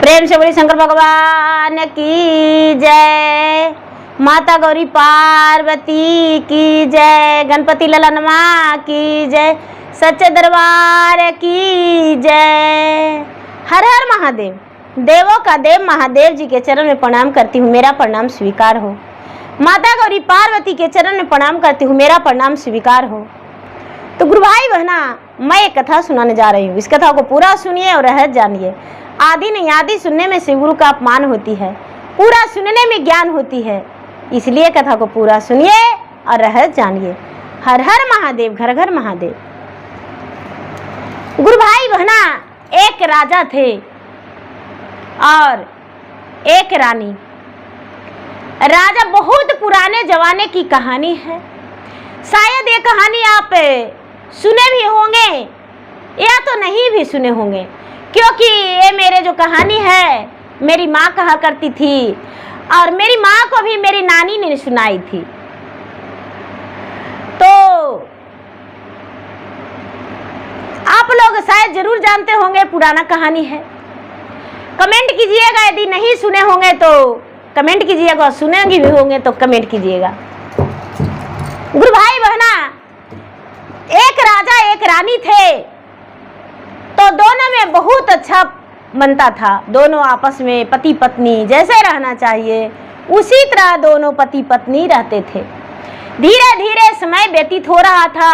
प्रेम से बोली शंकर भगवान की जय। माता गौरी पार्वती की जय। गणपति ललनमा की जय। सच्चे दरबार की जय। हर हर महादेव। देवों का देव महादेव जी के चरण में प्रणाम करती हूँ, मेरा प्रणाम स्वीकार हो। माता गौरी पार्वती के चरण में प्रणाम करती हूँ, मेरा प्रणाम स्वीकार हो। तो गुरु भाई बहना, मैं एक कथा सुनाने जा रही हूँ। इस कथा को पूरा सुनिए और रहस्य जानिए। आदि नहीं आदि सुनने में शिव गुरु का अपमान होती है, पूरा सुनने में ज्ञान होती है। इसलिए कथा को पूरा सुनिए और रहस्य जानिए। हर हर महादेव, घर घर महादेव। गुरु भाई बहना, एक राजा थे और एक रानी। राजा बहुत पुराने जमाने की कहानी है। शायद ये कहानी आप सुने भी होंगे या तो नहीं भी सुने होंगे, क्योंकि ये मेरे जो कहानी है मेरी माँ कहा करती थी और मेरी माँ को भी मेरी नानी ने सुनाई थी। तो आप लोग शायद जरूर जानते होंगे, पुराना कहानी है। कमेंट कीजिएगा, यदि नहीं सुने होंगे तो कमेंट कीजिएगा, सुनेंगे भी होंगे तो कमेंट कीजिएगा। गुरु भाई बहना, एक राजा एक रानी थे, तो दोनों में बहुत अच्छा बनता था। दोनों आपस में पति पत्नी जैसे रहना चाहिए उसी तरह दोनों पति पत्नी रहते थे। धीरे धीरे समय व्यतीत हो रहा था।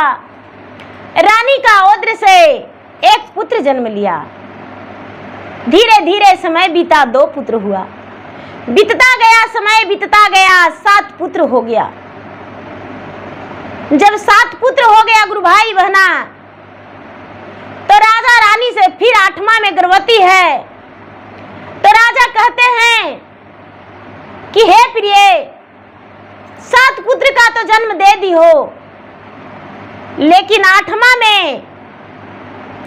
रानी का औद्र से एक पुत्र जन्म लिया। धीरे धीरे समय बीता, 2 पुत्र हुआ। बीतता गया समय, बीतता गया, 7 पुत्र हो गया। जब 7 पुत्र हो गया गुरु भाई बहना, तो राजा रानी से फिर 8वां में गर्भवती है। तो राजा कहते हैं कि हे प्रिय, 7 पुत्र का तो जन्म दे दी हो, लेकिन 8वां में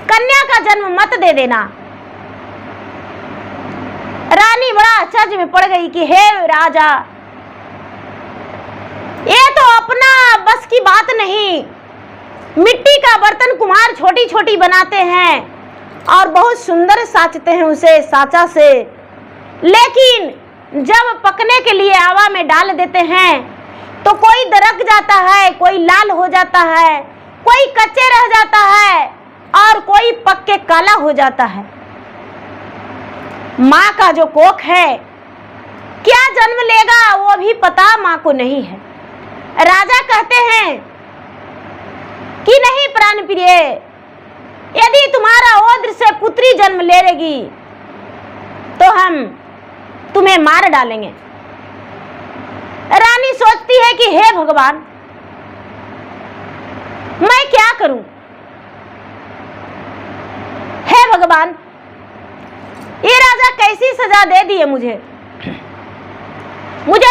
कन्या का जन्म मत दे देना। रानी बड़ा आश्चर्य में पड़ गई कि हे राजा, ये तो अपना बस की बात नहीं। मिट्टी का बर्तन कुम्हार छोटी छोटी बनाते हैं और बहुत सुंदर साचते हैं उसे साचा से, लेकिन जब पकने के लिए हवा में डाल देते हैं तो कोई दरक जाता है, कोई लाल हो जाता है, कोई कच्चे रह जाता है और कोई पक के काला हो जाता है। माँ का जो कोख है क्या जन्म लेगा वो भी पता माँ को नहीं है। राजा कहते हैं कि नहीं प्राण प्रिय, यदि तुम्हारा औद्र से पुत्री जन्म ले लेगी तो हम तुम्हें मार डालेंगे। रानी सोचती है कि हे भगवान, मैं क्या करूं? हे भगवान, ये राजा कैसी सजा दे दिए मुझे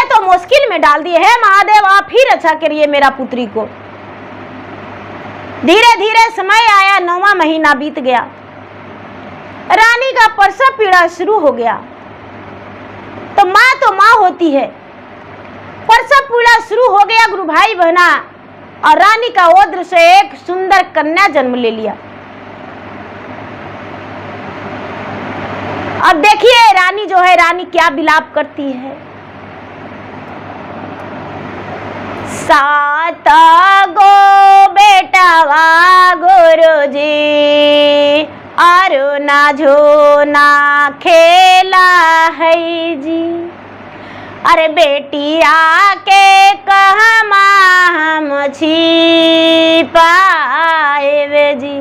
तो मुश्किल में डाल दिए। है महादेव, आप ही रक्षा करिए मेरा पुत्री को। धीरे धीरे समय आया, 9वां महीना बीत गया। रानी का प्रसव पीड़ा शुरू हो गया। तो माँ होती है। प्रसव पीड़ा शुरू हो गया गुरु भाई बहना, और रानी का औद्र से एक सुंदर कन्या जन्म ले लिया। अब देखिए रानी जो है, रानी क्या विलाप करती है। 7 गो बेटावा गुरुजी, और ना झोना खेला है जी। अरे बेटिया के कहमा हम छिपाए जी,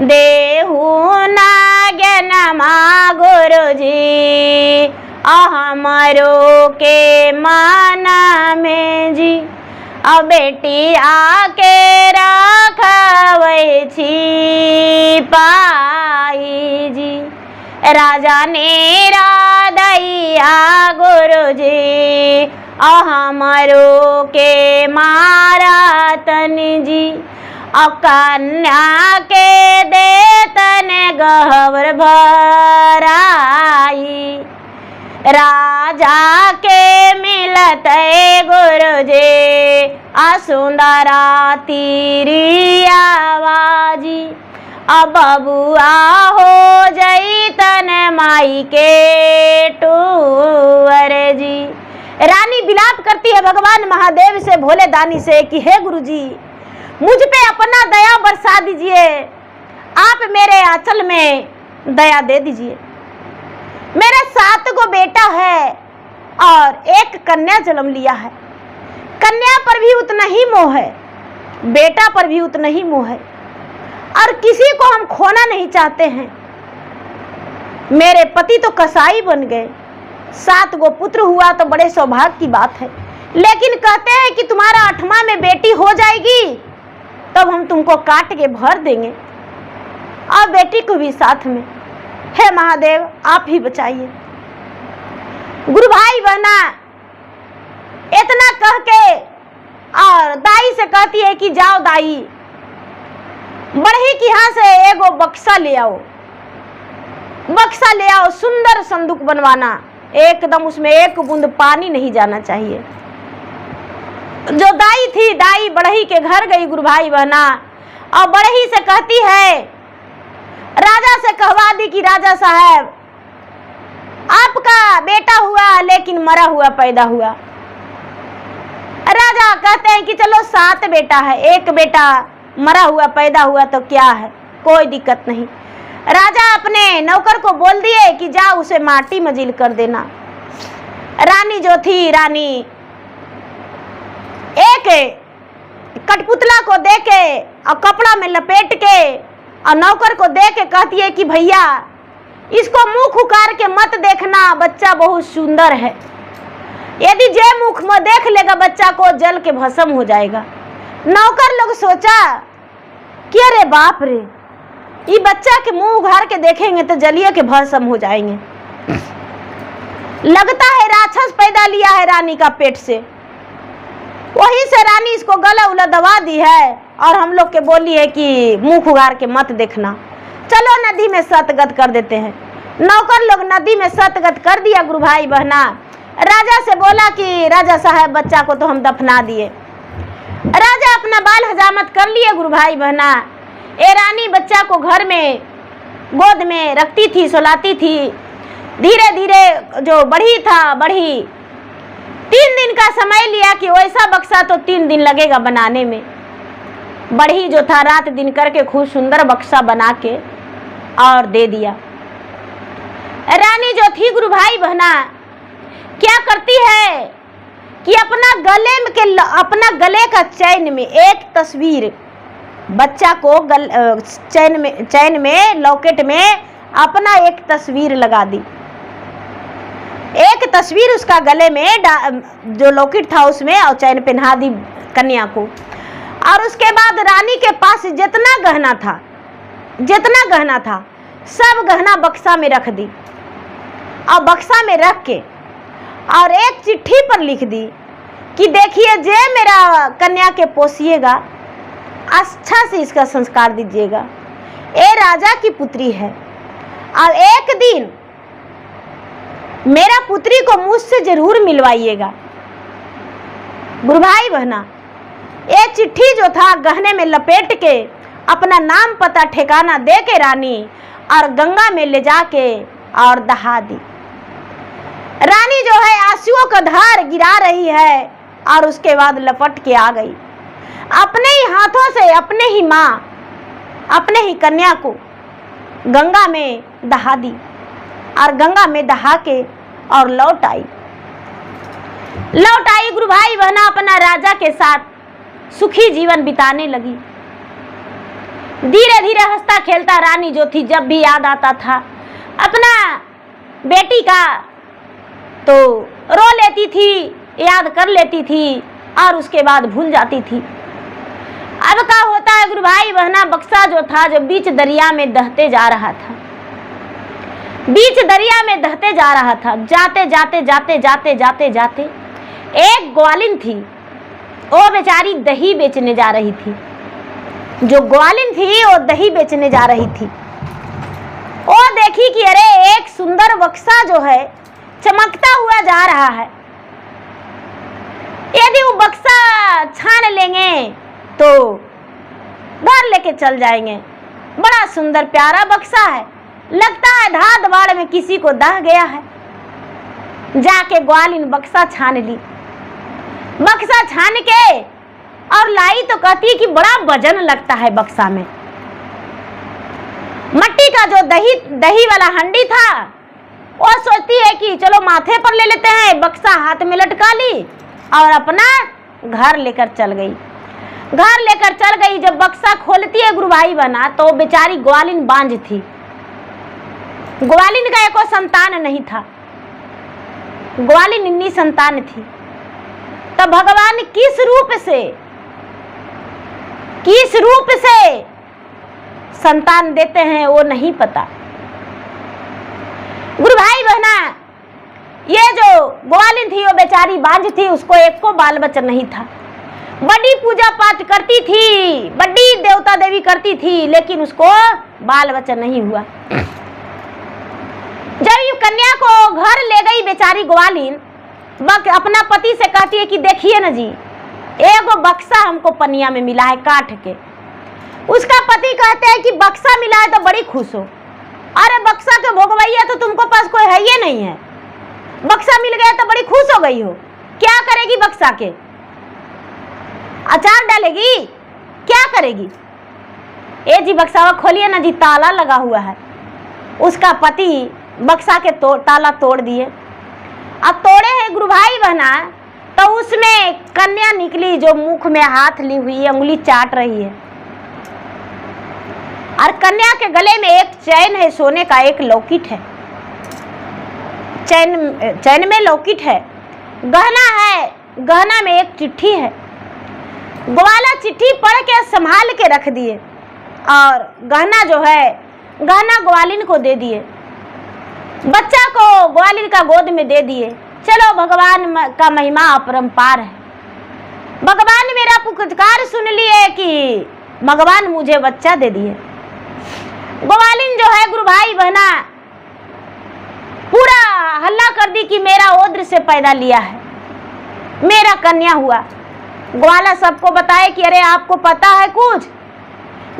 देहु ना ज्ञानमा गुरुजी, हमरो के माना में जी। अब बेटी आके रखवै छिपाई जी। राजा ने रादैया गुरुजी, हमरो के मारा तन जी। कन्या के देतन गहवर भराई, राजा के मिलत गुरुजी, सुंदरा तीरी आवाजी। अब बबुआ हो जई तन माई के टूअर जी। रानी विलाप करती है भगवान महादेव से, भोले दानी से कि हे गुरुजी मुझ पे अपना दया बरसा दीजिए, आप मेरे आंचल में दया दे दीजिए। मेरे 7 को बेटा है और 1 कन्या जन्म लिया है। कन्या पर भी उतना ही मोह है, बेटा पर भी उतना ही मोह है, और किसी को हम खोना नहीं चाहते हैं। मेरे पति तो कसाई बन गए, 7 गो पुत्र हुआ तो बड़े सौभाग्य की बात है, लेकिन कहते हैं कि तुम्हारा 8वां में बेटी हो जाएगी तब हम तुमको काट के भर देंगे, और बेटी को भी साथ में। हे महादेव आप ही बचाइए। गुरु भाई बहना इतना कह के और दाई से कहती है कि जाओ दाई, बढ़ी के यहाँ से एगो बक्सा ले आओ, बक्सा ले आओ, सुंदर संदूक बनवाना, एकदम उसमें 1 बूंद पानी नहीं जाना चाहिए। जो दाई थी, दाई बढ़ई के घर गई गुरु भाई बहना, और बढ़ई से कहती है, राजा से कहवा दी कि राजा साहब आपका बेटा हुआ लेकिन मरा हुआ पैदा हुआ। राजा कहते हैं कि चलो 7 बेटा है, 1 बेटा मरा हुआ पैदा हुआ तो क्या है, कोई दिक्कत नहीं। राजा अपने नौकर को बोल दिए कि जा उसे माटी मजील कर देना। रानी जो थी, रानी एक कठपुतला को दे के और कपड़ा में लपेट के और नौकर को दे के कहती है कि भैया इसको मुख उकार के मत देखना, बच्चा बहुत सुंदर है, यदि जे मुख में देख लेगा बच्चा को जल के भस्म हो जाएगा। नौकर लोग सोचा कि अरे बाप रे, ये बच्चा के मुंह उघार के देखेंगे तो जलिए के भस्म हो जाएंगे। लगता है राक्षस पैदा लिया है रानी का पेट से, वहीं से रानी इसको गला उला दबा दी है और हम लोग के बोली है कि मुंह उघार के मत देखना, चलो नदी में सतगत कर देते हैं। नौकर लोग नदी में सतगत कर दिया गुरु भाई बहना। राजा से बोला कि राजा साहब बच्चा को तो हम दफना दिए। राजा अपना बाल हजामत कर लिए गुरु भाई बहना। ए रानी बच्चा को घर में गोद में रखती थी, सुलाती थी। धीरे धीरे जो बढ़ी था, बढ़ी 3 दिन का समय लिया कि वैसा बक्सा तो 3 दिन लगेगा बनाने में। बढ़ी जो था रात दिन करके खूब सुंदर बक्सा बना के और दे दिया। रानी जो थी गुरु भाई बहना क्या करती है कि अपना गले का चैन में एक तस्वीर, बच्चा को चैन में लॉकेट में अपना एक तस्वीर लगा दी। एक तस्वीर उसका गले में जो लॉकेट था उसमें और चैन पहना दी कन्या को। और उसके बाद रानी के पास जितना गहना था सब गहना बक्सा में रख दी, और बक्सा में रख के और एक चिट्ठी पर लिख दी कि देखिए जे मेरा कन्या के पोसिएगा अच्छा से इसका संस्कार दीजिएगा, ये राजा की पुत्री है और एक दिन मेरा पुत्री को मुझसे जरूर मिलवाइएगा। गुरु भाई बहना ये चिट्ठी जो था गहने में लपेट के अपना नाम पता ठिकाना दे के रानी और गंगा में ले जाके और दहा दी। रानी जो है आंसुओं का धार गिरा रही है और उसके बाद लपट के आ गई। अपने ही हाथों से अपने ही माँ अपने ही कन्या को गंगा में दहा दी और गंगा में दहा के और लौट आई गुरु भाई बहना अपना राजा के साथ सुखी जीवन बिताने लगी। धीरे धीरे हंसता खेलता रानी जो थी जब भी याद आता था अपना बेटी का तो रो लेती थी, याद कर लेती थी और उसके बाद भूल जाती थी। अब क्या होता है गुरु भाई बहना, बक्सा जो था जो बीच दरिया में दहते जा रहा था, बीच दरिया में दहते जा रहा था। जाते जाते जाते जाते जाते जाते एक ग्वालिन थी, वो बेचारी दही बेचने जा रही थी। जो ग्वालिन थी वो दही बेचने जा रही थी। वो देखी कि अरे एक सुंदर बक्सा जो है चमकता हुआ जा रहा है, यदि वो बक्सा छान लेंगे तो घर लेके चल जाएंगे। बड़ा सुंदर प्यारा बक्सा है, लगता है धाड़ दबाड़ में किसी को दह गया है। जाके ग्वालिन बक्सा छान ली। बक्सा छान के और लाई तो कहती है कि बड़ा वजन लगता है बक्सा में। मट्टी का जो दही वाला हंडी था वो सोचती है कि चलो माथे पर ले लेते हैं, बक्सा हाथ में लटका ली और अपना घर लेकर चल गई। घर लेकर चल गई। जब बक्सा खोलती है गुरु भाई बहना तो बेचारी ग्वालिन बांझ थी। ग्वालिन का एको संतान नहीं था, ग्वालिन निन्नी संतान थी। तब भगवान किस रूप से संतान देते हैं वो नहीं पता। गुरु भाई बहना, ये जो ग्वालिन थी वो बेचारी बांझ थी, उसको एक को बाल बच्चा नहीं था। बड़ी पूजा पाठ करती थी, बड़ी देवता देवी करती थी, लेकिन उसको बाल बच्चा नहीं हुआ। जब ये कन्या को घर ले गई बेचारी ग्वालिन, अपना पति से कहती है कि देखिए ना जी, एगो बक्सा हमको पनिया में मिला है काट के। उसका पति कहते हैं कि बक्सा मिला है तो बड़ी खुश हो। अरे बक्सा के भोगवैया तो तुमको पास कोई है ही नहीं है, बक्सा मिल गया तो बड़ी खुश हो गई हो। क्या करेगी बक्सा के? अचार डालेगी? क्या करेगी? ए जी बक्सा खोलिए ना जी, ताला लगा हुआ है। उसका पति बक्सा के ताला तोड़ दिए। अब तोड़े हैं गुरु भाई बहना, तो उसमें कन्या निकली जो मुख में हाथ ली हुई है, उंगली चाट रही है। और कन्या के गले में एक चैन है सोने का, एक लॉकेट है। चैन में लॉकेट है, गहना है, गहना में एक चिट्ठी है। ग्वाला चिट्ठी पढ़ के संभाल के रख दिए और गहना जो है, गहना ग्वालिन को दे दिए। बच्चा को ग्वालिन का गोद में दे दिए। चलो भगवान का महिमा अपरंपार है। भगवान मेरा पुकार सुन लिए कि भगवान मुझे बच्चा दे दिए। ग्वालिन जो है गुरु भाई बहना पूरा हल्ला कर दी कि मेरा ओद्र से पैदा लिया है, मेरा कन्या हुआ। ग्वाला सबको बताए कि अरे आपको पता है कुछ,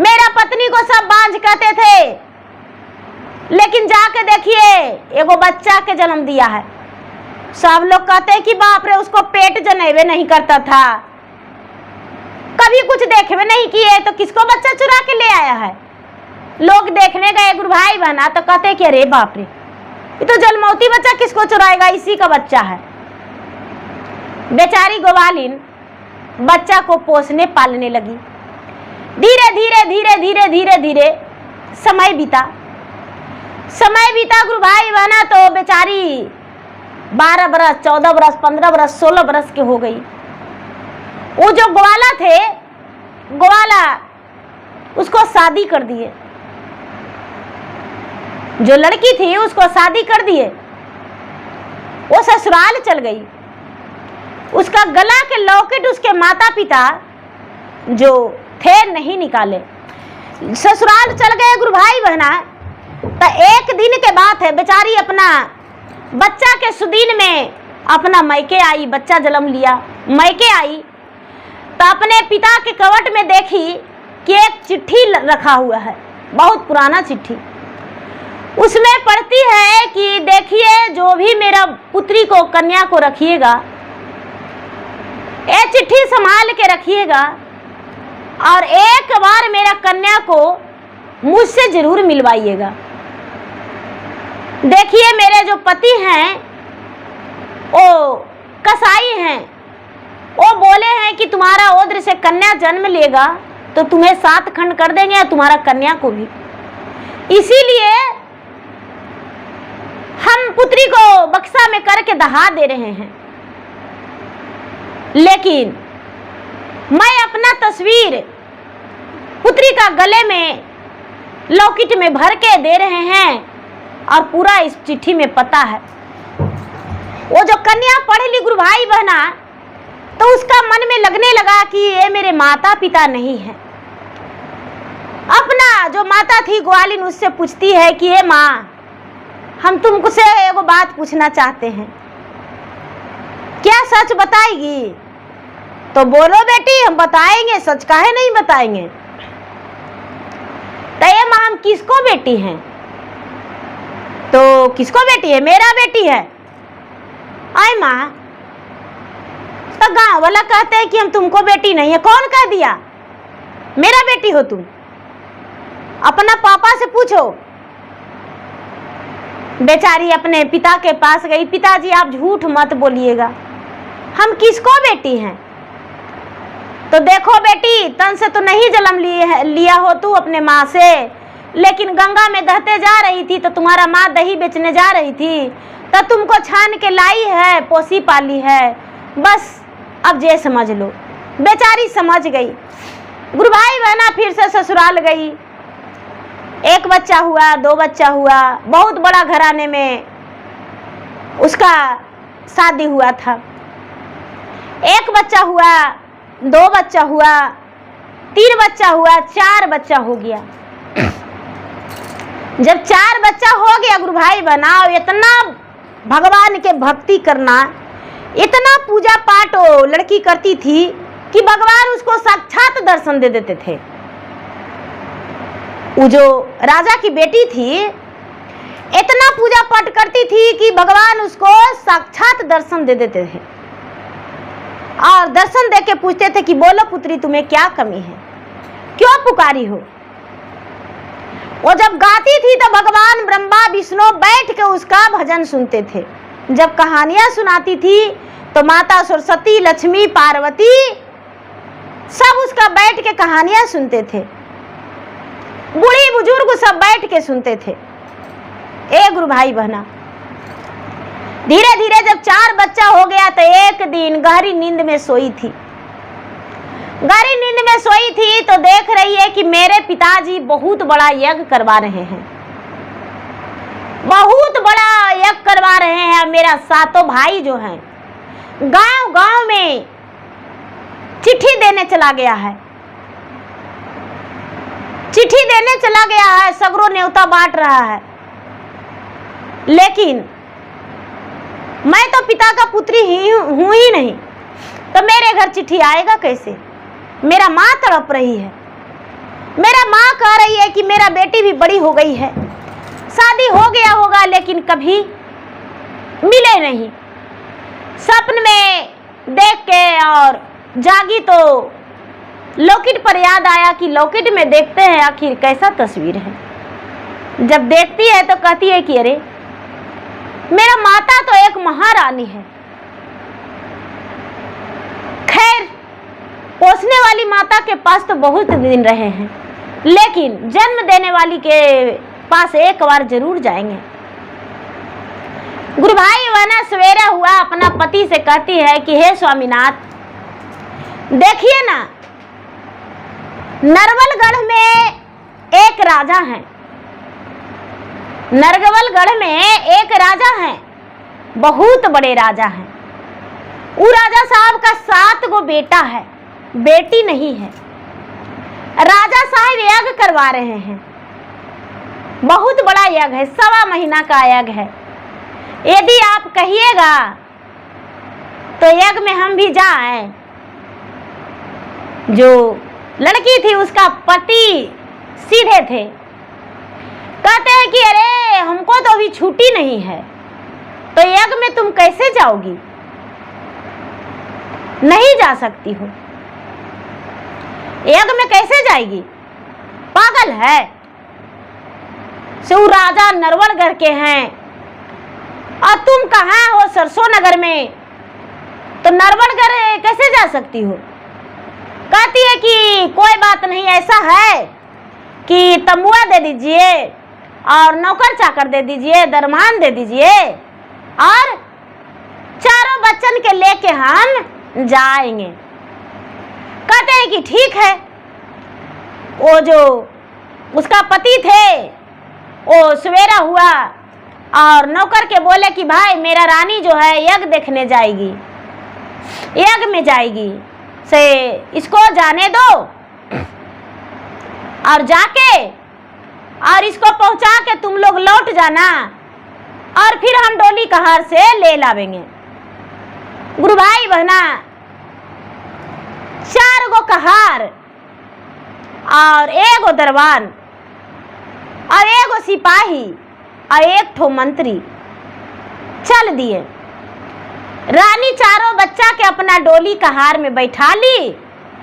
मेरा पत्नी को सब बांझ कहते थे, लेकिन जाके देखिए एगो बच्चा के जन्म दिया है। सब लोग कहते हैं कि बाप रे, उसको पेट जनेबे नहीं करता था, कभी कुछ देखबे नहीं किए, तो किसको बच्चा चुरा के ले आया है। लोग देखने गए गुरु भाई बहना तो कहते कि अरे बाप रे, ये तो जन्मौती बच्चा किसको चुराएगा, इसी का बच्चा है। बेचारी ग्वालिन बच्चा को पोसने पालने लगी। धीरे धीरे धीरे धीरे धीरे धीरे समय बीता गुरु भाई बहना, तो बेचारी 12 बरस, 14 बरस, 15 बरस, 16 बरस के हो गई। वो जो ग्वाला थे, ग्वाला उसको शादी कर दिए। जो लड़की थी उसको शादी कर दिए, वो ससुराल चल गई। उसका गला के लॉकेट उसके माता पिता जो थे नहीं निकाले, ससुराल चल गए गुरु भाई बहना। तो एक दिन के बात है, बेचारी अपना बच्चा के सुदीन में अपना मैके आई, बच्चा जन्म लिया। मैके आई तो अपने पिता के कवट में देखी कि एक चिट्ठी रखा हुआ है, बहुत पुराना चिट्ठी। उसमें पढ़ती है कि देखिए जो भी मेरा पुत्री को, कन्या को रखिएगा, ये चिट्ठी संभाल के रखिएगा और एक बार मेरा कन्या को मुझसे जरूर मिलवाइएगा। देखिए मेरे जो पति हैं वो कसाई हैं, वो बोले हैं कि तुम्हारा ओद्र से कन्या जन्म लेगा तो तुम्हें 7 खंड कर देंगे और तुम्हारा कन्या को भी। इसीलिए हम पुत्री को बक्सा में करके दहा दे रहे हैं, लेकिन मैं अपना तस्वीर पुत्री का गले में लॉकेट में भर के दे रहे हैं और पूरा इस चिट्ठी में पता है। वो जो कन्या पढ़ ली गुरु भाई बहना, तो उसका मन में लगने लगा कि ये मेरे माता पिता नहीं है। अपना जो माता थी ग्वालिन उससे पूछती है कि हे माँ, हम तुमसे एगो बात पूछना चाहते हैं, क्या सच बताएगी? तो बोलो बेटी, हम बताएंगे, सच काहे नहीं बताएंगे। तो ये माँ हम किसको बेटी हैं? तो किसको बेटी है? मेरा बेटी है। आए माँ, तो गाँव वाला कहते हैं कि हम तुमको बेटी नहीं है। कौन कह दिया? मेरा बेटी हो तुम, अपना पापा से पूछो। बेचारी अपने पिता के पास गई, पिताजी आप झूठ मत बोलिएगा, हम किसको बेटी हैं? तो देखो बेटी, तन से तो नहीं जन्म लिया हो तू अपने माँ से, लेकिन गंगा में दहते जा रही थी तो तुम्हारा माँ दही बेचने जा रही थी, तो तुमको छान के लाई है, पोसी पाली है, बस अब ये समझ लो। बेचारी समझ गई। गुरु भाई बहना फिर से ससुराल गई। एक बच्चा हुआ, 2 बच्चा हुआ, बहुत बड़ा घराने में उसका शादी हुआ था। 1 बच्चा हुआ, 2 बच्चा हुआ, 3 बच्चा हुआ, 4 बच्चा हो गया। जब 4 बच्चा हो गया गुरु भाई बनाओ, इतना भगवान के भक्ति करना, इतना पूजा पाठ वो लड़की करती थी कि भगवान उसको साक्षात दर्शन दे देते थे। वो जो राजा की बेटी थी इतना पूजा पाठ करती थी कि भगवान उसको साक्षात दर्शन दे देते थे, और दर्शन दे के पूछते थे कि बोलो पुत्री तुम्हें क्या कमी है, क्यों पुकारी हो। वो जब गाती थी तो भगवान ब्रह्मा विष्णु बैठ के उसका भजन सुनते थे। जब कहानियां सुनाती थी तो माता सरस्वती, लक्ष्मी, पार्वती सब उसका बैठ के कहानियां सुनते थे। बूढ़ी बुजुर्ग सब बैठ के सुनते थे। ए गुरु भाई बहना, धीरे धीरे जब 4 बच्चा हो गया तो एक दिन गहरी नींद में सोई थी। गहरी नींद में सोई थी तो देख रही है कि मेरे पिताजी बहुत बड़ा यज्ञ करवा रहे हैं, बहुत बड़ा यज्ञ करवा रहे हैं। मेरा 7 भाई जो हैं गांव गांव में चिट्ठी देने चला गया है, चिट्ठी देने चला गया है, सगरों न्योता बांट रहा है। लेकिन मैं तो पिता का पुत्री ही हूं ही नहीं, तो मेरे घर चिट्ठी आएगा कैसे? मेरा माँ तड़प रही है, मेरा माँ कह रही है कि मेरा बेटी भी बड़ी हो गई है, शादी हो गया होगा लेकिन कभी मिले नहीं। सपन में देख के और जागी तो लॉकेट पर याद आया कि लॉकेट में देखते हैं आखिर कैसा तस्वीर है। जब देखती है तो कहती है कि अरे मेरा माता तो एक महारानी है। खैर, पोसने वाली माता के पास तो बहुत दिन रहे हैं, लेकिन जन्म देने वाली के पास एक बार जरूर जाएंगे। गुरु भाई वना सवेरा हुआ, अपना पति से कहती है कि हे स्वामीनाथ, देखिए ना, नरवलगढ़ में एक राजा है, नरवलगढ़ में एक राजा है, बहुत बड़े राजा हैं। वो राजा साहब का 7 गो बेटा है, बेटी नहीं है। राजा साहब यज्ञ करवा रहे हैं, बहुत बड़ा यज्ञ है, 1.25 महीना का यज्ञ है। यदि आप कहिएगा तो यज्ञ में हम भी जाएं। जो लड़की थी उसका पति सीधे थे, कहते हैं कि अरे हमको तो अभी छुट्टी नहीं है, तो यज्ञ में तुम कैसे जाओगी? नहीं जा सकती हो, यज्ञ में कैसे जाएगी? पागल है। सो राजा नरवलगढ़ के हैं और तुम कहाँ हो? सरसों नगर में, तो नरवलगढ़ कैसे जा सकती हो? कहती है कि कोई बात नहीं, ऐसा है कि तमुआ दे दीजिए और नौकर चाकर दे दीजिए, दरमान दे दीजिए, और 4 बच्चन के लेके हम जाएंगे। कहते हैं कि ठीक है। वो जो उसका पति थे वो सवेरा हुआ और नौकर के बोले कि भाई मेरा रानी जो है यज्ञ देखने जाएगी, यज्ञ में जाएगी, से इसको जाने दो और जाके और इसको पहुंचा के तुम लोग लौट जाना, और फिर हम डोली कहार से ले लावेंगे। गुरु भाई बहना, 4 गो कहार और 1 गो दरबान और एगो सिपाही और एक ठो मंत्री चल दिए। रानी चारों बच्चा के अपना डोली कहार में बैठा ली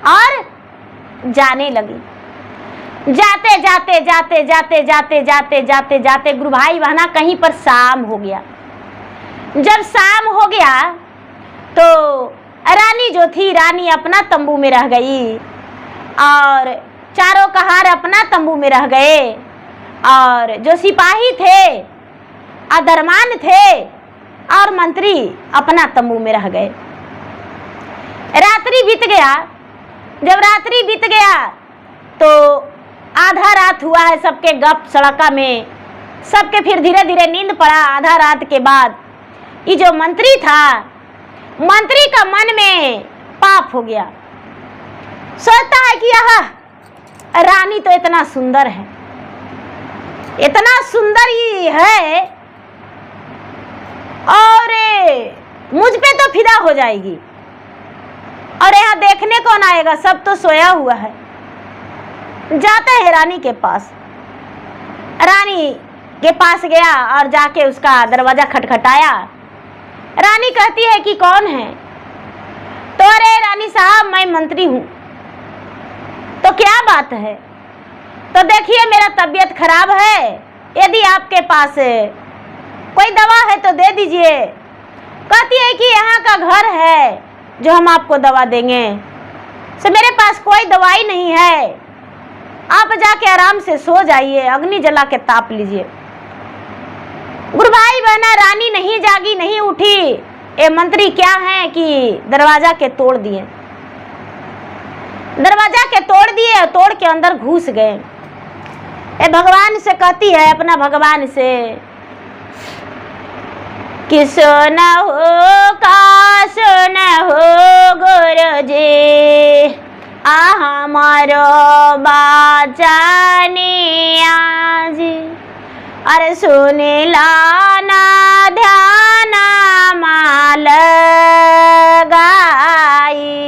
और जाने लगी। जाते जाते जाते जाते जाते जाते जाते जाते गुरु भाई बहना कहीं पर शाम हो गया। जब शाम हो गया तो रानी जो थी, रानी अपना तंबू में रह गई और चारों कहार अपना तंबू में रह गए और जो सिपाही थे, अधरमान थे और मंत्री अपना तंबू में रह गए। रात्रि बीत गया। जब रात्रि बीत गया तो आधा रात हुआ है, सबके गप सड़का में, सबके फिर धीरे धीरे नींद पड़ा। आधा रात के बाद ये जो मंत्री था, मंत्री का मन में पाप हो गया। सोचता है कि यह रानी तो इतना सुंदर है, इतना सुंदर ही है और मुझ पे तो फिदा हो जाएगी और यहाँ देखने कौन आएगा, सब तो सोया हुआ है। जाता है रानी के पास। रानी के पास गया और जाके उसका दरवाजा खटखटाया। रानी कहती है कि कौन है? तो अरे रानी साहब, मैं मंत्री हूँ। तो क्या बात है? तो देखिए मेरा तबीयत खराब है, यदि आपके पास कोई दवा है तो दे दीजिए। कहती है कि यहाँ का घर है जो हम आपको दवा देंगे, सो मेरे पास कोई दवाई नहीं है, आप जाके आराम से सो जाइए, अग्नि जला के ताप लीजिए। गुरु भाई बहना, रानी नहीं जागी, नहीं उठी। ये मंत्री क्या है कि दरवाजा के तोड़ दिए, दरवाजा के तोड़ दिए, तोड़ के अंदर घुस गए। ये भगवान से कहती है, अपना भगवान से कि सुन हो का सुन हो गुरु जी, हमारो बाचानी आजी, अरे सुने लाना ध्यान माल गाई,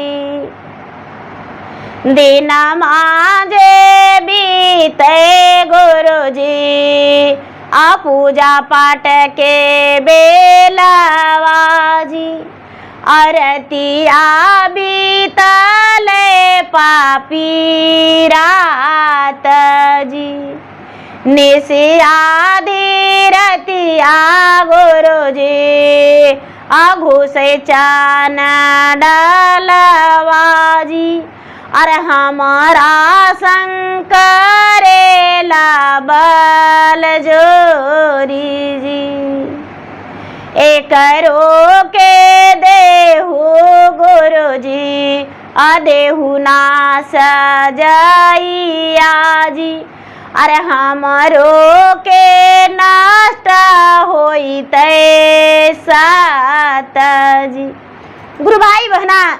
दिन माजे बीते गुरु जी, आ पूजा पाठ के बेलवाजी, अरतिया बीतले पापी रात जी, निशिया धीरतिया गुरु जी, आघू से चान डलवाजी, अरे हमारा शंकरेला बल जोरी जी, एक रो के देहु गुरु जी, अदेहु ना सजाइया जी, अरे हमरो के नष्ट होइते सात जी। गुरु भाई बहना,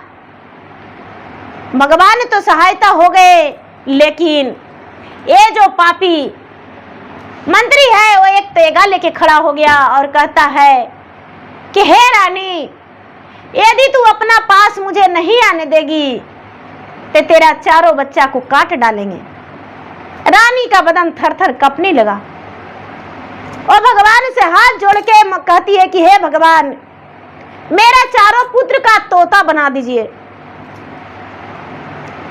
भगवान तो सहायता हो गए, लेकिन ये जो पापी मंत्री है वो एक तेगा लेके खड़ा हो गया और कहता है कि हे रानी, यदि तू अपना पास मुझे नहीं आने देगी तो तेरा चारों बच्चा को काट डालेंगे। रानी का बदन थर-थर कांपने लगा और भगवान से हाथ जोड़ के कहती है कि हे भगवान, मेरा चारों पुत्र का तोता बना दीजिए।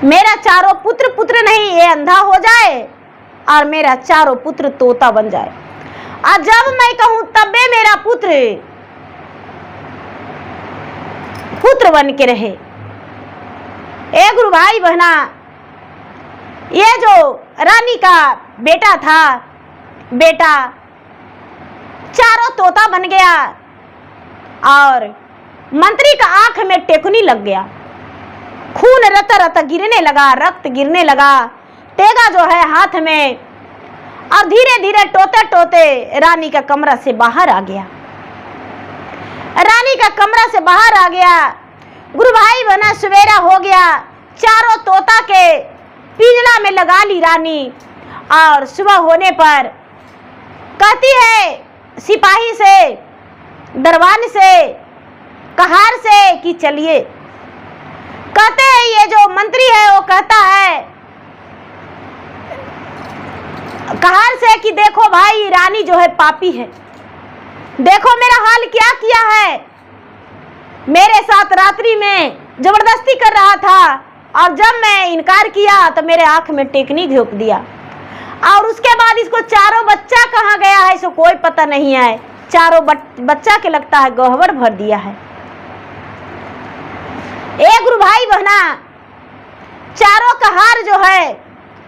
मेरा चारों पुत्र पुत्र नहीं, ये अंधा हो जाए और मेरा चारों पुत्र तोता बन जाए, और जब मैं कहूं तबे मेरा पुत्र पुत्र बन के रहे। ए गुरु भाई बहना, ये जो रानी का बेटा था, बेटा चारों तोता बन गया और मंत्री का आंख में टेकुनी लग गया, खून रता रता गिरने लगा, रक्त गिरने लगा, तेगा जो है हाथ में, और धीरे धीरे टोते टोते रानी का कमरा से बाहर आ गया। रानी का कमरा से बाहर आ गया। गुरु भाई बना, सवेरा हो गया, चारों तोता के पिंजरा में लगा ली रानी, और सुबह होने पर कहती है सिपाही से, दरबान से, कहार से कि चलिए। कहते हैं ये जो मंत्री है वो कहता है कहार से कि देखो भाई रानी जो है पापी है, देखो मेरा हाल क्या किया है, मेरे साथ रात्रि में जबरदस्ती कर रहा था और जब मैं इनकार किया तो मेरे आंख में टेकनी घोंप दिया और उसके बाद इसको चारों बच्चा कहाँ गया है इसको कोई पता नहीं है, चारों बच्चा के लगता है गहवर भर दिया है। एक गुरु भाई बहना चारों कहार जो है,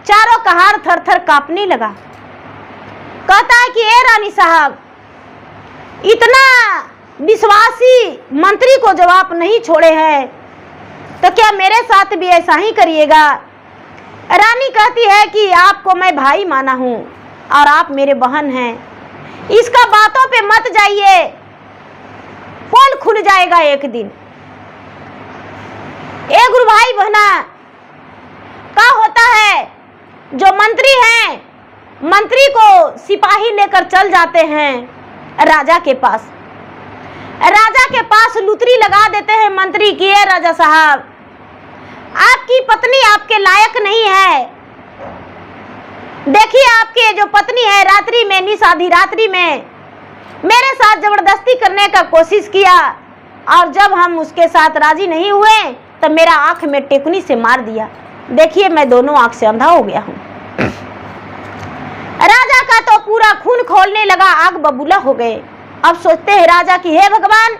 चारों कहार थर थर कांपने लगा। कहता है कि ए रानी साहब, इतना विश्वासी मंत्री को जब आप नहीं छोड़े हैं तो क्या मेरे साथ भी ऐसा ही करिएगा? रानी कहती है कि आपको मैं भाई माना हूं और आप मेरे बहन हैं, इसका बातों पे मत जाइए, पोल खुल जाएगा एक दिन। ए गुरु भाई बहना, क्या होता है जो मंत्री हैं, मंत्री को सिपाही लेकर चल जाते हैं राजा के पास, राजा के पास लुतरी लगा देते हैं मंत्री की, ये राजा साहब आपकी पत्नी आपके लायक नहीं है, देखिए आपकी जो पत्नी है रात्रि में निशाधी रात्रि में मेरे साथ जबरदस्ती करने का कोशिश किया और जब हम उसके साथ राजी नहीं हुए तो मेरा आंख में टेकनी से मार दिया, देखिए मैं दोनों आंख से अंधा हो गया हूं। राजा का तो पूरा खून खोलने लगा, आग बबूला हो गए। अब सोचते हैं राजा की, हे भगवान,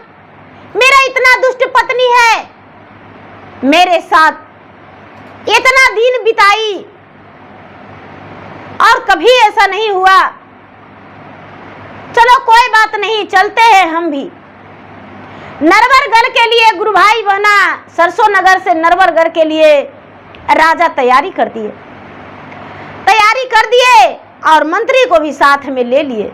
मेरा इतना दुष्ट पत्नी है, मेरे साथ इतना दिन बिताई और कभी ऐसा नहीं हुआ, चलो कोई बात नहीं, चलते हैं हम भी नरवरगढ़ के लिए। गुरु भाई बहना सरसों नगर से नरवरगढ़ के लिए राजा तैयारी कर दिए और मंत्री को भी साथ में ले लिए।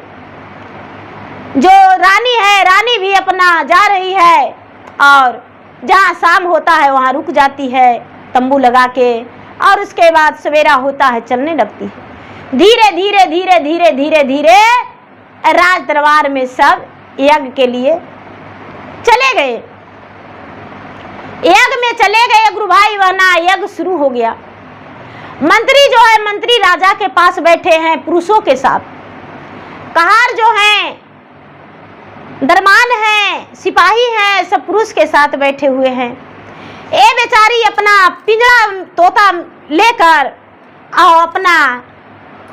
जो रानी है, रानी भी अपना जा रही है और जहाँ शाम होता है वहाँ रुक जाती है तंबू लगा के और उसके बाद सवेरा होता है चलने लगती है। धीरे धीरे धीरे धीरे धीरे धीरे राज दरबार में सब यज्ञ के लिए चले गए, यज्ञ में चले गए। गुरु भाई बहना यज्ञ शुरू हो गया। मंत्री जो है, मंत्री राजा के पास बैठे हैं पुरुषों के साथ, कहार जो हैं, दरमान हैं, सिपाही हैं, सब पुरुष के साथ बैठे हुए हैं। ए बेचारी अपना पिंजरा तोता लेकर और अपना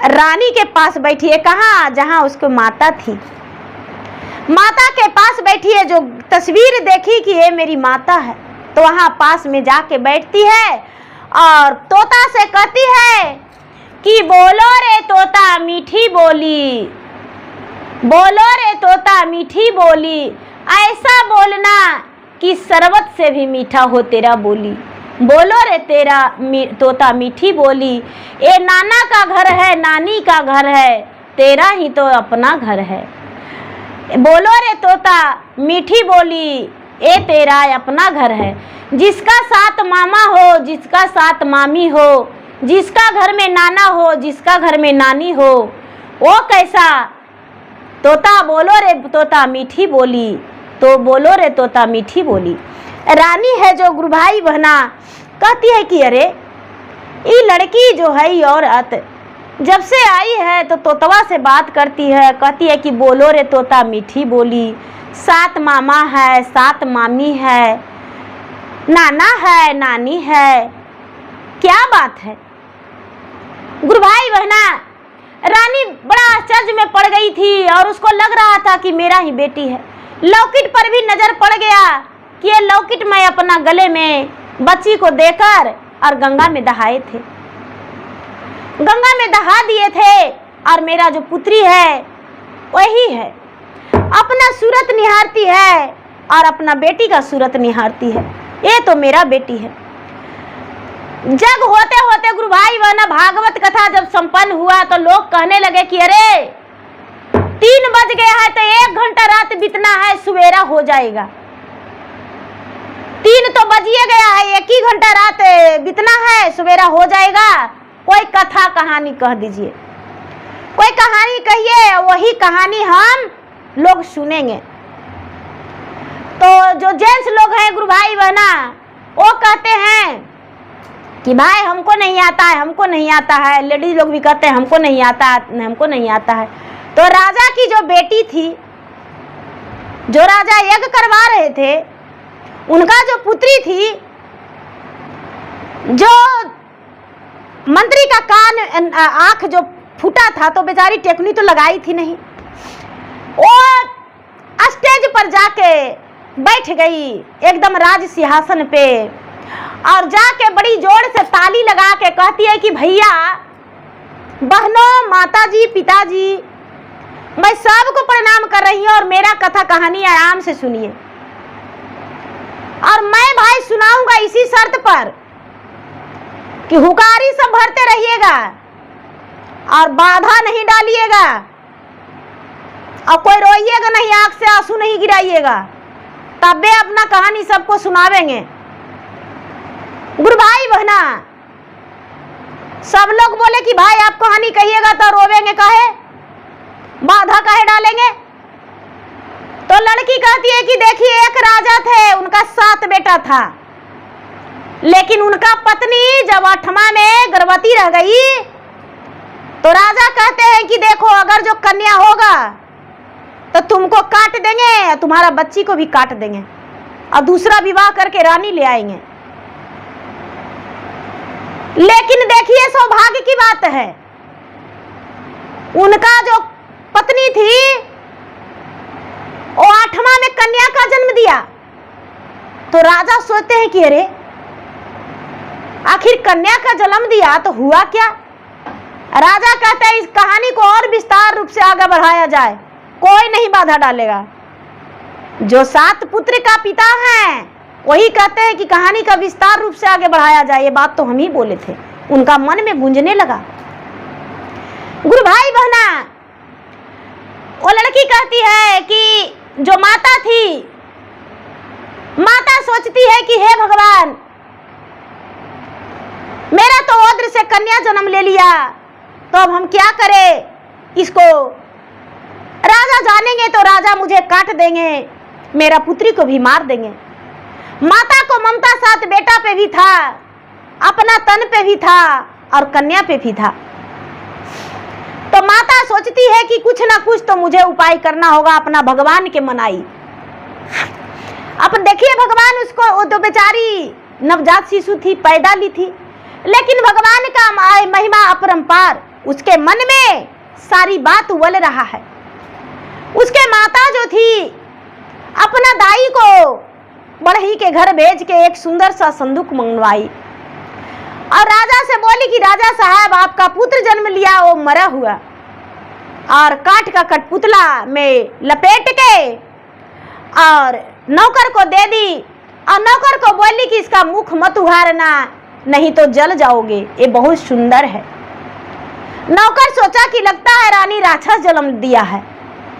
रानी के पास बैठी है, कहाँ? जहाँ उसको माता थी, माता के पास बैठी है। जो तस्वीर देखी कि ये मेरी माता है तो वहाँ पास में जाके बैठती है और तोता से कहती है कि बोलो रे तोता मीठी बोली, बोलो रे तोता मीठी बोली, ऐसा बोलना कि शरबत से भी मीठा हो तेरा बोली, बोलो रे तेरा तोता मीठी बोली, ये नाना का घर है, नानी का घर है, तेरा ही तो अपना घर है, बोलो रे तोता मीठी बोली, ये तेरा अपना घर है। जिसका साथ मामा हो, जिसका साथ मामी हो, जिसका घर में नाना हो, जिसका घर में नानी हो, वो कैसा तोता, बोलो रे तोता मीठी बोली, तो बोलो रे तोता मीठी बोली। रानी है जो गुरु भाई बहना कहती है कि अरे ये लड़की जो है ये औरत जब से आई है तो तोतवा से बात करती है, कहती है कि बोलो रे तोता मीठी बोली, सात मामा है, सात मामी है, नाना है, नानी है, क्या बात है। गुरु भाई बहना रानी बड़ा आश्चर्य में पड़ गई थी और उसको लग रहा था कि मेरा ही बेटी है। लौकिट पर भी नजर पड़ गया कि ये लौकिट मैं अपना गले में बच्ची को देकर और गंगा में दहाए थे, गंगा में दहा दिए थे और मेरा जो पुत्री है वही है, अपना सूरत निहारती है और अपना बेटी का सूरत निहारती है, ये तो मेरा बेटी है। जग होते होते गुरु भाई बहना भागवत कथा जब संपन्न हुआ तो लोग कहने लगे कि अरे 3 बज गया है तो 1 घंटा रात बीतना है, सवेरा हो जाएगा। 3 तो बजिए गया है, 1 ही घंटा रात बीतना है, सवेरा हो जाएगा। कोई कथा कहानी कह दीजिए, कोई कहानी कहिए, वही कहानी हम लोग सुनेंगे। तो जो जेंट्स लोग हैं गुरु भाई बहना वो कहते हैं कि भाई हमको नहीं आता है, हमको नहीं आता है। लेडीज लोग भी कहते हैं हमको नहीं आता, हमको नहीं आता है। तो राजा की जो बेटी थी, जो राजा यज्ञ करवा रहे थे, उनका जो पुत्री थी, जो मंत्री का कान आंख जो फूटा था, तो बेचारी टेकनी तो लगाई थी नहीं, वो स्टेज पर जाके बैठ गई एकदम राज सिंहासन पे, और जाके बड़ी जोर से ताली लगा के कहती है कि भैया बहनों, माताजी, पिताजी, मैं सबको प्रणाम कर रही हूँ और मेरा कथा कहानी आराम से सुनिए। और मैं भाई सुनाऊंगा इसी शर्त पर कि हुकारी सब भरते रहिएगा और बाधा नहीं डालिएगा, और कोई रोइएगा नहीं, आंख से आंसू नहीं गिराइएगा, तब वे अपना कहानी सबको सुनावेंगे। गुरु भाई बहना सब लोग बोले कि भाई आप कहानी कहिएगा तो रोवेंगे काहे, बाधा काहे डालेंगे। तो लड़की कहती है कि देखिए एक राजा थे, उनका 7 बेटा था, लेकिन उनका पत्नी जब 8वां में गर्भवती रह गई तो राजा कहते हैं कि देखो अगर जो कन्या होगा तो तुमको काट देंगे, तुम्हारा बच्ची को भी काट देंगे और दूसरा विवाह करके रानी ले आएंगे। लेकिन देखिए सौभाग्य की बात है, उनका जो पत्नी थी वो 8वां में कन्या का जन्म दिया। तो राजा सोचते हैं कि अरे आखिर कन्या का जन्म दिया तो हुआ क्या। राजा कहते हैं इस कहानी को और विस्तार रूप से आगे बढ़ाया जाए, कोई नहीं बाधा डालेगा। जो 7 पुत्र का पिता है वही कहते हैं कि कहानी का विस्तार रूप से आगे बढ़ाया जाए। ये बात तो हम ही बोले थे, उनका मन में गूंजने लगा। गुरु भाई बहना, वो लड़की कहती है कि जो माता थी, माता सोचती है कि हे भगवान, मेरा तो ओद्र से कन्या जन्म ले लिया, तो अब हम क्या करें इसको। राजा जानेंगे तो राजा मुझे काट देंगे, मेरा पुत्री को भी मार देंगे। माता को ममता 7 बेटा पे भी था, अपना तन पे भी था और कन्या पे भी था। तो माता सोचती है कि कुछ ना कुछ तो मुझे उपाय करना होगा, अपना भगवान के मनाई। अब देखिए भगवान उसको, वो तो बेचारी नवजात शिशु थी, पैदा ली थी, लेकिन भगवान का महिमा अपरंपार, उसके मन में सारी बात उबल रहा है। उसके माता जो थी अपना दाई को बढ़ई के घर भेज के एक सुंदर सा संदूक मंगवाई और राजा से बोली कि राजा साहब आपका पुत्र जन्म लिया, वो मरा हुआ, और काट का कठपुतला में लपेट के और नौकर को दे दी, और नौकर को बोली कि इसका मुख मत उघाड़ना नहीं तो जल जाओगे, ये बहुत सुंदर है। नौकर सोचा कि लगता है रानी राक्षस जन्म दिया है,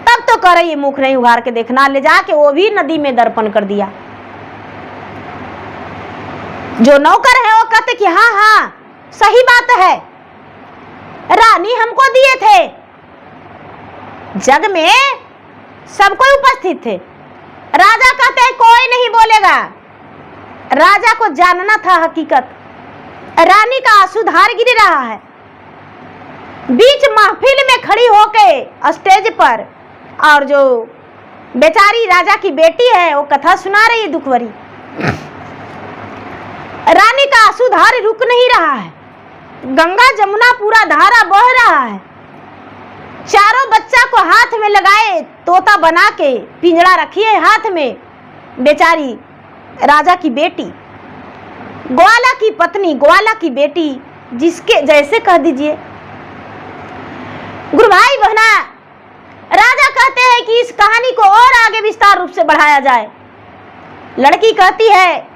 तब तो करे ये मुख नहीं उघाड़ के देखना, ले जाके वो भी नदी में दर्पण कर दिया। जो नौकर है वो कहते कि हाँ हाँ सही बात है, रानी हमको दिए थे। जग में सब कोई उपस्थित थे। राजा कहते हैं कोई नहीं बोलेगा, राजा को जानना था हकीकत। रानी का आंसुधार गिर रहा है, बीच महफिल में खड़ी होके स्टेज पर, और जो बेचारी राजा की बेटी है वो कथा सुना रही है दुखभरी। रानी का आंसुधार रुक नहीं रहा है, गंगा जमुना पूरा धारा बह रहा है। चारों बच्चा को हाथ में लगाए तोता बना के पिंजड़ा रखी है हाथ में बेचारी राजा की बेटी, ग्वाला की पत्नी, ग्वाला की बेटी, जिसके जैसे कह दीजिए। गुरु भाई बहना, राजा कहते हैं कि इस कहानी को और आगे विस्तार रूप से बढ़ाया जाए। लड़की कहती है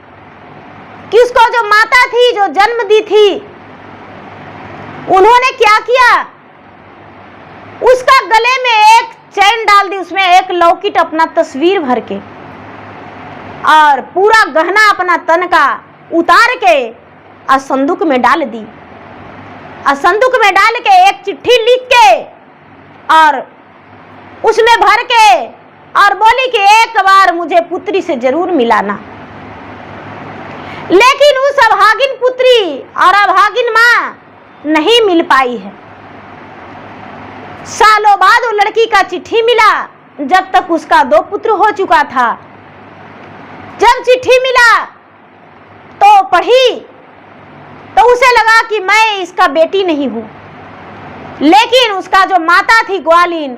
कि उसको जो माता थी, जो जन्म दी थी, उन्होंने क्या किया, उसका गले में एक चैन डाल दी, उसमें एक लॉकेट अपना तस्वीर भर के, और पूरा गहना अपना तन का उतार के और संदूक में डाल दी, और संदूक में डाल के एक चिट्ठी लिख के और उसमें भर के और बोली कि एक बार मुझे पुत्री से जरूर मिलाना। लेकिन उस अभागिन पुत्री और अभागिन माँ नहीं मिल पाई है। सालों बाद वो लड़की का चिट्ठी मिला, जब तक उसका 2 पुत्र हो चुका था। जब चिट्ठी मिला तो पढ़ी तो उसे लगा कि मैं इसका बेटी नहीं हूं, लेकिन उसका जो माता थी ग्वालिन,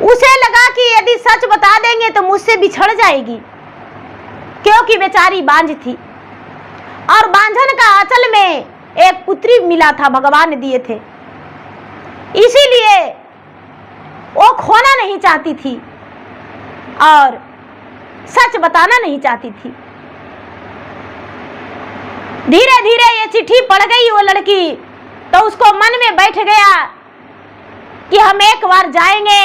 उसे लगा कि यदि सच बता देंगे तो मुझसे बिछड़ जाएगी, क्योंकि बेचारी बांझ थी और बांझन का आंचल में एक पुत्री मिला था, भगवान ने दिए थे, इसीलिए वो खोना नहीं चाहती थी और सच बताना नहीं चाहती थी। धीरे धीरे ये चिट्ठी पढ़ गई वो लड़की, तो उसको मन में बैठ गया कि हम एक बार जाएंगे।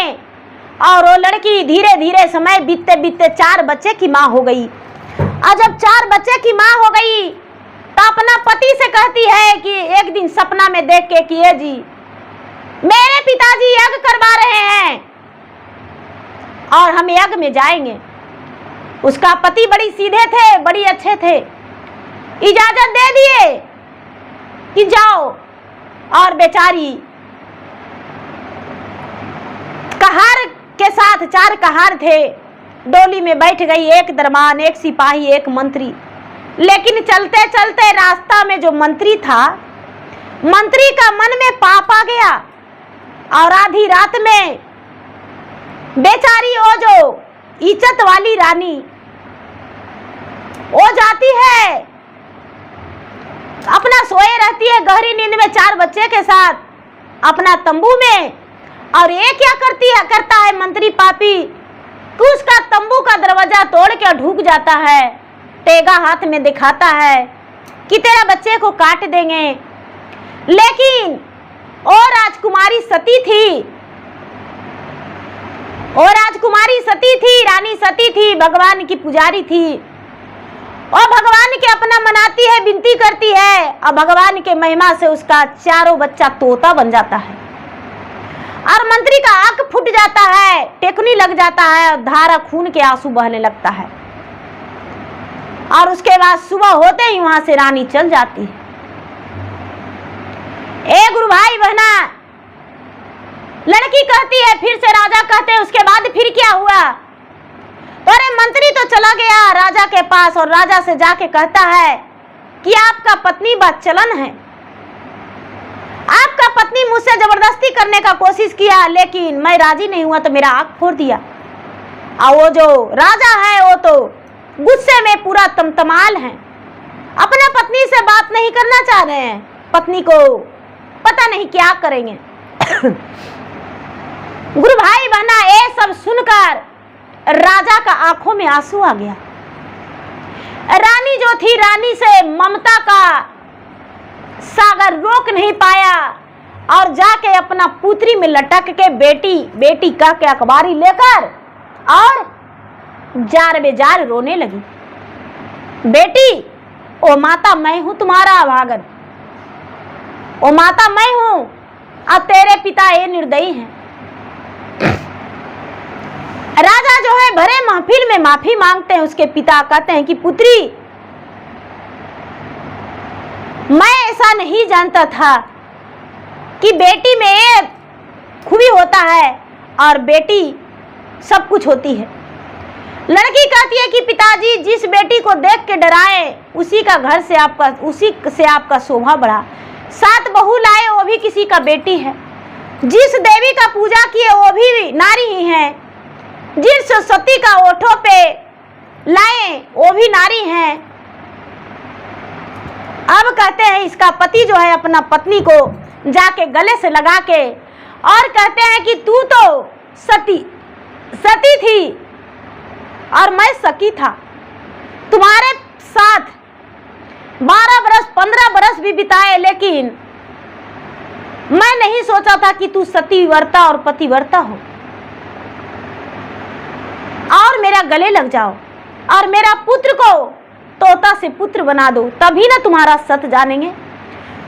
और वो लड़की धीरे धीरे समय बीतते बीतते 4 बच्चे की माँ हो गई। और जब 4 बच्चे की माँ हो गई तो अपना पति से कहती है कि एक दिन सपना में देख के कि ये जी मेरे पिताजी यज्ञ करवा रहे हैं और हम यज्ञ में जाएंगे। उसका पति बड़ी सीधे थे, बड़ी अच्छे थे, इजाजत दे दिए कि जाओ। और बेचारी कहार के साथ 4 कहार थे, डोली में बैठ गई, एक दरबान, एक सिपाही, एक मंत्री। लेकिन चलते चलते रास्ता में जो मंत्री था, मंत्री का मन में पाप आ गया और आधी रात में बेचारी वो जो इज्जत वाली रानी वो जाती है, अपना सोए रहती है गहरी नींद में 4 बच्चे के साथ अपना तंबू में। और ये क्या करता है मंत्री पापी कि उसका तंबू का दरवाजा तोड़ के ढूक जाता है, तेगा हाथ में दिखाता है कि तेरा बच्चे को काट देंगे। लेकिन वो राजकुमारी सती थी, रानी सती थी, भगवान की पुजारी थी, और भगवान के अपना मनाती है, विनती करती है, और भगवान के महिमा से उसका 4 बच्चा तोता बन जाता है। और मंत्री का आंख फूट जाता है, टेकनी लग जाता है और धारा खून के आंसू बहने लगता है। और उसके बाद सुबह होते ही वहां से रानी चल जाती है। ए गुरु भाई बहना, लड़की कहती है, फिर से राजा कहते हैं उसके बाद फिर क्या हुआ? अरे मंत्री तो चला गया राजा के पास और राजा से जाके कहता है कि आपका पत्नी बदचलन है, आपका पत्नी मुझसे जबरदस्ती करने का कोशिश किया, लेकिन मैं राजी नहीं हुआ तो मेरा आंख फोड़ दिया। और वो जो राजा है वो तो गुस्से में पूरा तमतमाल है, अपना पत्नी से बात नहीं करना चाह रहे हैं, पत्नी को पता नहीं क्या करेंगे। गुरु भाई बहना, ये सब सुनकर राजा का आंखों में आंसू आ गया। रानी जो थी, रानी से ममता का सागर रोक नहीं पाया और जाके अपना पुत्री में लटक के बेटी कह के अखबारी लेकर और जार बेजार रोने लगी। बेटी, ओ माता मैं हूं तुम्हारा अभागन, ओ माता मैं हूं, अब तेरे पिता ये निर्दयी हैं। राजा जो है भरे महफिल में माफी मांगते हैं। उसके पिता कहते हैं कि पुत्री, मैं ऐसा नहीं जानता था कि बेटी में ये खूबी होता है और बेटी सब कुछ होती है। लड़की कहती है कि पिताजी, जिस बेटी को देख के डराए उसी से आपका शोभा बढ़ा। 7 बहू लाए वो भी किसी का बेटी है, जिस देवी का पूजा किए वो भी नारी ही है, जिस सती का ओठों पे लाए वो भी नारी हैं। अब कहते हैं इसका पति जो है अपना पत्नी को जाके गले से लगा के और कहते हैं कि तू तो सती थी और मैं सखी था, तुम्हारे साथ 12 बरस 15 बरस भी बिताए, लेकिन मैं नहीं सोचा था कि तू सतीव्रता और पतिव्रता हो और मेरा गले लग जाओ और मेरा पुत्र को तोता से पुत्र बना दो, तभी ना तुम्हारा सत जानेंगे।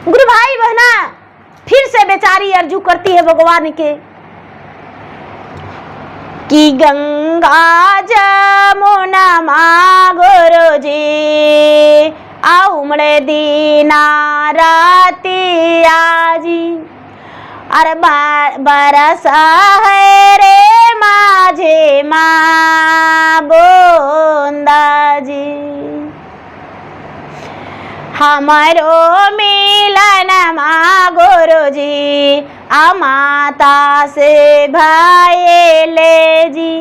गुरु भाई बहना, फिर से बेचारी अर्जू करती है भगवान के कि गंगा जमुना माँ गुरुजी उमड़े दीना रातिया जी। अरे बरसा है रे माझे माँ बोंदा जी। हमारो मिलन माँ गुरुजी माता से भाई ले जी।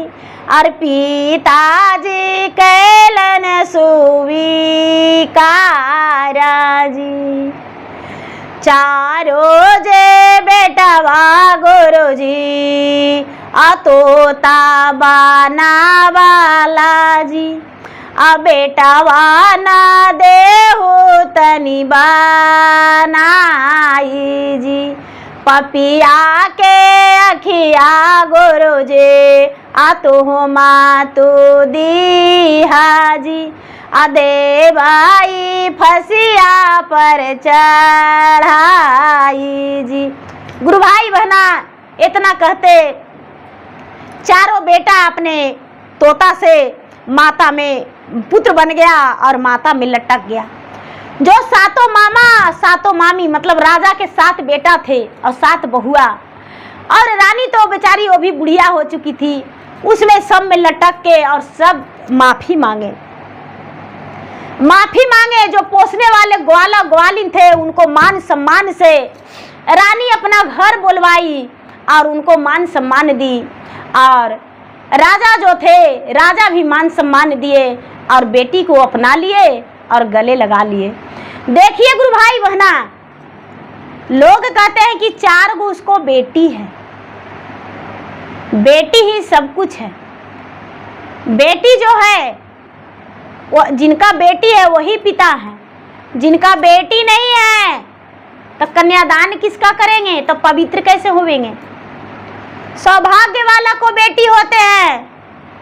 और पिताजी कैलन स्वीकारा जी। चारों जे बेटवा गुरुजी तोता बाना वाला जी। बेटवा ना देहु तनी बनाई जी। पपिया के अखिया गुरुजी तो मातु दीहा जी। देवाई फसिया पर चढ़ाई जी। गुरु भाई बहना इतना कहते चारों बेटा अपने तोता से माता में पुत्र बन गया और माता में लटक गया। जो सातों मामा सातों मामी मतलब राजा के 7 बेटा थे और 7 बहुआ, और रानी तो बेचारी वो भी बुढ़िया हो चुकी थी। उसमें सब में लटक के और सब माफी मांगे। जो पोसने वाले ग्वाला ग्वालिन थे उनको मान सम्मान से रानी अपना घर बुलवाई और उनको मान सम्मान दी। और राजा जो थे राजा भी मान सम्मान दिए और बेटी को अपना लिए और गले लगा लिए। देखिए गुरु भाई बहना, लोग कहते हैं कि 4 गो उसको बेटी है, बेटी ही सब कुछ है। बेटी जो है वो जिनका बेटी है वही पिता है, जिनका बेटी नहीं है तो कन्यादान किसका करेंगे, तो पवित्र कैसे होवेंगे। सौभाग्य वाला को बेटी होते हैं,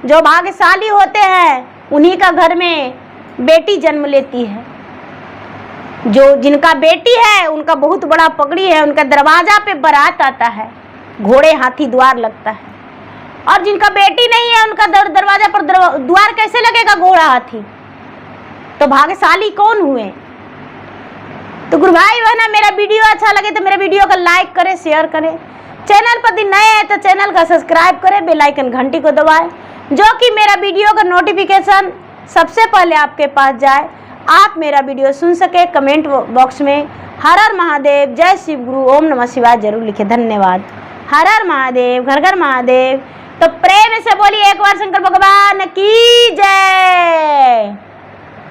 जो भाग्यशाली होते हैं उन्हीं का घर में बेटी जन्म लेती है। जो जिनका बेटी है उनका बहुत बड़ा पगड़ी है, उनका दरवाजा पे बारात आता है, घोड़े हाथी द्वार लगता है। और जिनका बेटी नहीं है उनका दरवाजा पर द्वार कैसे लगेगा, घोड़ा हाथी। तो भाग्यशाली कौन हुए। तो गुरु भाई बहना मेरा वीडियो अच्छा लगे तो मेरे वीडियो को लाइक करें, शेयर करें। चैनल पर नए हैं तो चैनल का सब्सक्राइब करें, बेल आइकन घंटी को दबाएं, जो कि मेरा वीडियो का नोटिफिकेशन सबसे पहले आपके पास जाए, आप मेरा वीडियो सुन सके। कमेंट बॉक्स में हर हर महादेव, जय शिव गुरु, ओम नमः शिवाय जरूर लिखे। धन्यवाद। हर हर महादेव, घर घर महादेव। तो प्रेम से बोलिए एक बार शंकर भगवान की जय।